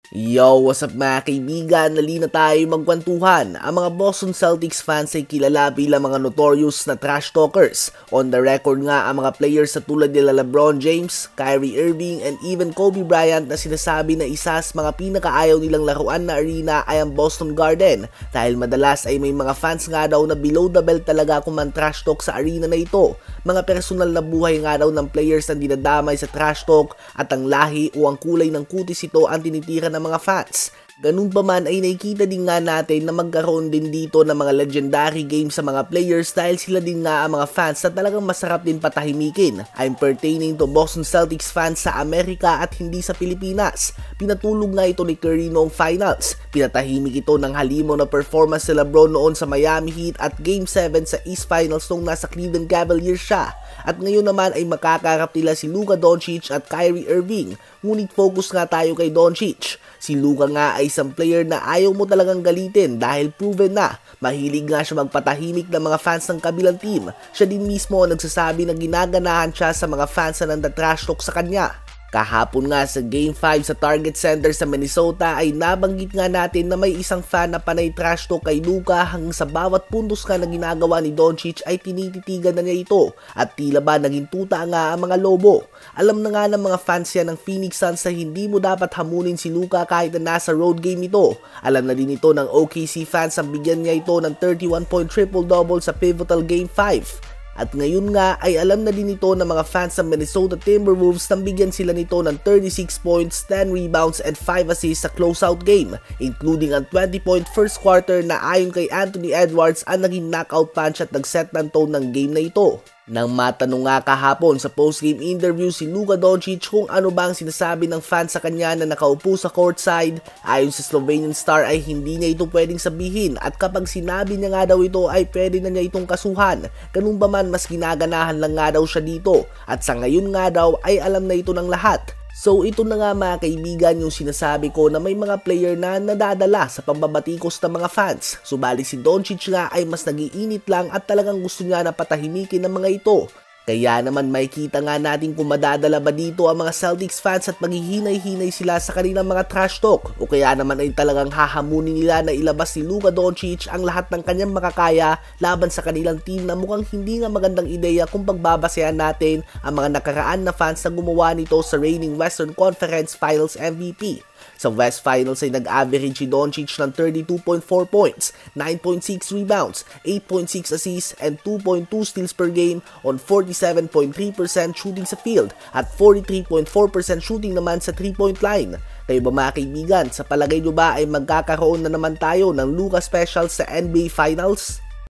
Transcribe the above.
Yo, what's up mga kaibigan? Nali na tayo magkwentuhan. Ang mga Boston Celtics fans ay kilala bilang mga notorious na trash talkers. On the record nga ang mga players sa tulad nila LeBron James, Kyrie Irving, and even Kobe Bryant na sinasabi na isa sa mga pinakaayaw nilang laruan na arena ay ang Boston Garden dahil madalas ay may mga fans nga daw na below the belt talaga kung man trash talk sa arena na ito. Mga personal na buhay nga daw ng players na dinadamay sa trash talk at ang lahi o ang kulay ng kutis ito ang tinitira ng mga fans. Ganun pa man ay nakikita din nga natin na magkaroon din dito ng mga legendary games sa mga players dahil sila din nga ang mga fans na talagang masarap din patahimikin. I'm pertaining to Boston Celtics fans sa Amerika at hindi sa Pilipinas. Pinatulog nga ito ni Curry noong finals. Pinatahimik ito ng halimo na performance ni LeBron noon sa Miami Heat at Game 7 sa East Finals nung nasa Cleveland Cavaliers siya. At ngayon naman ay makakarap nila si Luka Doncic at Kyrie Irving. Ngunit focus nga tayo kay Doncic. Si Luka nga ay isang player na ayaw mo talagang galitin dahil proven na. Mahilig nga siya magpatahimik ng mga fans ng kabilang team. Siya din mismo ang nagsasabi na ginaganahan siya sa mga fans na nanda-trash talk sa kanya. Kahapon nga sa Game 5 sa Target Center sa Minnesota ay nabanggit nga natin na may isang fan na panay trash talk kay Luka hanggang sa bawat puntos nga na ginagawa ni Doncic ay tinititigan na niya ito at tila ba naging tuta nga ang mga lobo. Alam na nga ng mga fans yan ng Phoenix Suns na hindi mo dapat hamunin si Luka kahit na nasa road game ito. Alam na din ito ng OKC fans ang bigyan niya ito ng 31-point triple-double sa pivotal Game 5. At ngayon nga ay alam na din ito ng mga fans ng Minnesota Timberwolves nang bigyan sila nito ng 36 points, 10 rebounds, and 5 assists sa closeout game, including ang 20-point first quarter na ayon kay Anthony Edwards ang naging knockout punch at nag-set ng tone ng game na ito. Nang matanong nga kahapon sa post-game interview si Luka Doncic kung ano ba ang sinasabi ng fans sa kanya na nakaupo sa courtside, ayon sa Slovenian star ay hindi niya ito pwedeng sabihin at kapag sinabi niya nga daw ito ay pwede na niya itong kasuhan. Ganun ba man mas ginaganahan lang nga daw siya dito at sa ngayon nga daw ay alam na ito ng lahat. So ito na nga mga kaibigan yung sinasabi ko na may mga player na nadadala sa pambabatikos ng mga fans. Subalit si Doncic nga ay mas nagiinit lang at talagang gusto niya na patahimikin ng mga ito. Kaya naman makikita nga natin kung madadala ba dito ang mga Celtics fans at maghihinay-hinay sila sa kanilang mga trash talk o kaya naman ay talagang hahamunin nila na ilabas si Luka Doncic ang lahat ng kanyang makakaya laban sa kanilang team na mukhang hindi nga magandang ideya kung pagbabasehan natin ang mga nakaraan na fans na gumawa nito sa reigning Western Conference Finals MVP. Sa West Finals ay nag-average si Doncic ng 32.4 points, 9.6 rebounds, 8.6 assists, and 2.2 steals per game on 47.3% shooting sa field at 43.4% shooting naman sa 3-point line. Kayo ba mga kaibigan, sa palagay nyo ba ay magkakaroon na naman tayo ng Luka Special sa NBA Finals?